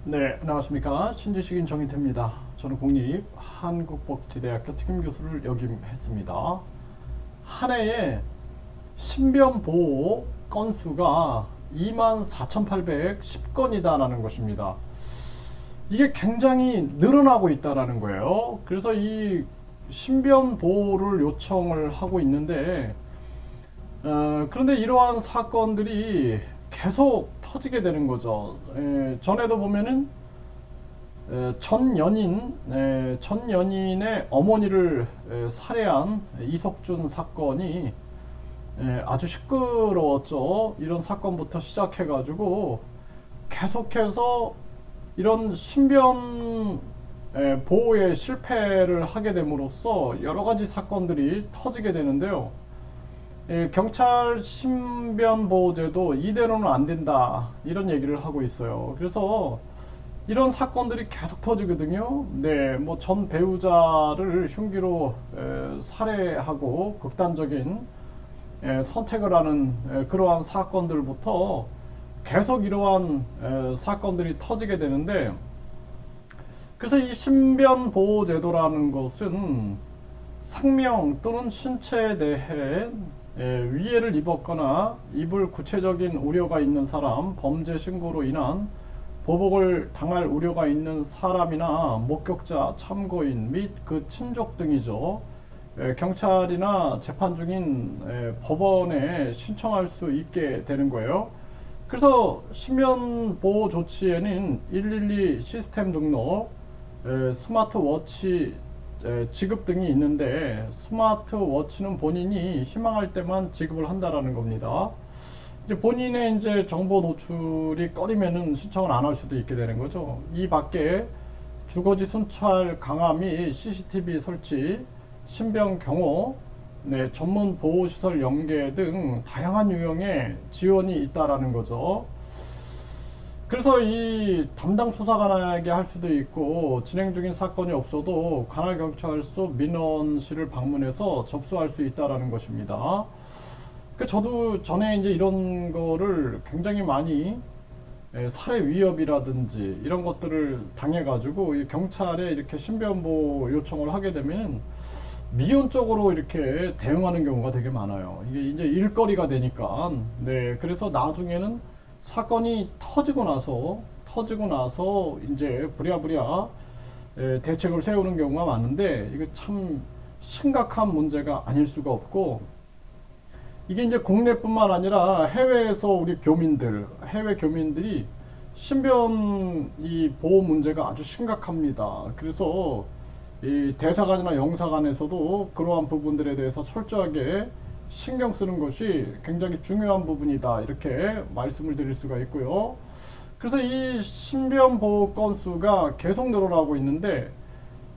네, 안녕하십니까. 신지식인 정인태입니다. 저는 국립 한국복지대학교 특임교수를 역임했습니다. 한 해에 신변보호 건수가 24,810건이다라는 것입니다. 이게 굉장히 늘어나고 있다라는 거예요. 그래서 이 신변보호를 요청을 하고 있는데, 그런데 이러한 사건들이 계속 터지게 되는 거죠. 전에도 보면은 전 연인의 어머니를 살해한 이석준 사건이 아주 시끄러웠죠. 이런 사건부터 시작해가지고 계속해서 이런 신변 보호에 실패를 하게 됨으로써 여러 가지 사건들이 터지게 되는데요. 경찰 신변보호제도 이대로는 안 된다 이런 얘기를 하고 있어요. 그래서 이런 사건들이 계속 터지거든요. 네, 뭐 전 배우자를 흉기로 살해하고 극단적인 선택을 하는 그러한 사건들부터 계속 이러한 사건들이 터지게 되는데, 그래서 이 신변보호제도라는 것은 생명 또는 신체에 대해 위해를 입었거나 입을 구체적인 우려가 있는 사람, 범죄 신고로 인한 보복을 당할 우려가 있는 사람이나 목격자, 참고인 및 그 친족 등이죠. 경찰이나 재판 중인 법원에 신청할 수 있게 되는 거예요. 그래서 신변보호 조치에는 112 시스템 등록, 스마트워치 지급 등이 있는데, 스마트워치는 본인이 희망할 때만 지급을 한다라는 겁니다. 이제 본인의 이제 정보 노출이 꺼리면은 신청을 안 할 수도 있게 되는 거죠. 이 밖에 주거지 순찰 강화 및 CCTV 설치, 신변 경호, 전문 보호시설 연계 등 다양한 유형의 지원이 있다라는 거죠. 그래서 이 담당 수사관에게 할 수도 있고, 진행 중인 사건이 없어도 관할경찰서 민원실을 방문해서 접수할 수 있다라는 것입니다. 저도 전에 이제 이런 거를 굉장히 많이 살해 위협이라든지 이런 것들을 당해가지고 이 경찰에 이렇게 신변보호 요청을 하게 되면 미온적으로 이렇게 대응하는 경우가 되게 많아요. 이게 이제 일거리가 되니까. 네, 그래서 나중에는 사건이 터지고 나서 이제 부랴부랴 대책을 세우는 경우가 많은데, 이거 참 심각한 문제가 아닐 수가 없고, 이게 이제 국내뿐만 아니라 해외에서 우리 해외 교민들이 신변 이 보호 문제가 아주 심각합니다. 그래서 이 대사관이나 영사관에서도 그러한 부분들에 대해서 철저하게 신경 쓰는 것이 굉장히 중요한 부분이다, 이렇게 말씀을 드릴 수가 있고요. 그래서 이 신변 보호 건수가 계속 늘어나고 있는데,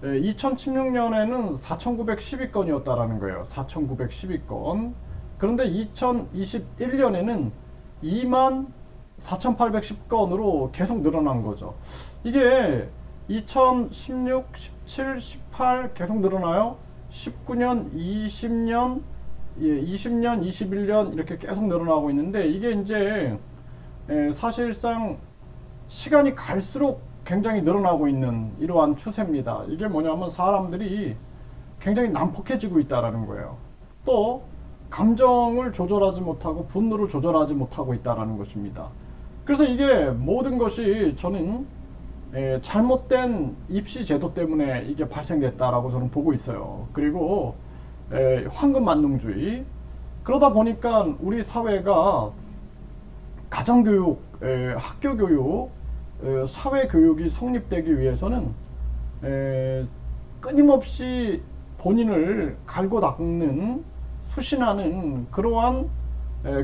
2016년에는 4,912건이었다라는 거예요. 4,912건. 그런데 2021년에는 2만 4,810건으로 계속 늘어난 거죠. 이게 2016, 17, 18 계속 늘어나요. 19년, 20년, 20년, 21년 이렇게 계속 늘어나고 있는데, 이게 이제 사실상 시간이 갈수록 굉장히 늘어나고 있는 이러한 추세입니다. 이게 뭐냐면 사람들이 굉장히 난폭해지고 있다라는 거예요. 또 감정을 조절하지 못하고 분노를 조절하지 못하고 있다라는 것입니다. 그래서 이게 모든 것이 저는 잘못된 입시 제도 때문에 이게 발생됐다라고 저는 보고 있어요. 그리고 황금 만능주의, 그러다 보니까 우리 사회가 가정교육, 학교교육, 사회교육이 성립되기 위해서는 끊임없이 본인을 갈고 닦는, 수신하는 그러한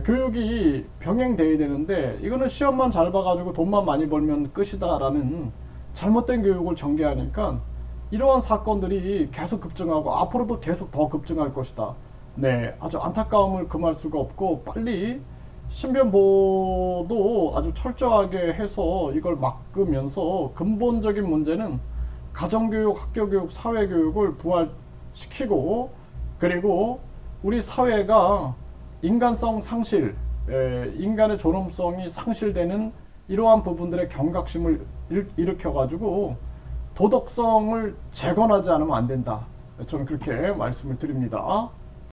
교육이 병행돼야 되는데, 이거는 시험만 잘 봐가지고 돈만 많이 벌면 끝이다라는 잘못된 교육을 전개하니까 이러한 사건들이 계속 급증하고 앞으로도 계속 더 급증할 것이다. 네, 아주 안타까움을 금할 수가 없고, 빨리 신변보호도 아주 철저하게 해서 이걸 막으면서 근본적인 문제는 가정교육, 학교교육, 사회교육을 부활시키고, 그리고 우리 사회가 인간성 상실, 인간의 존엄성이 상실되는 이러한 부분들의 경각심을 일으켜가지고 도덕성을 재건하지 않으면 안 된다. 저는 그렇게 말씀을 드립니다.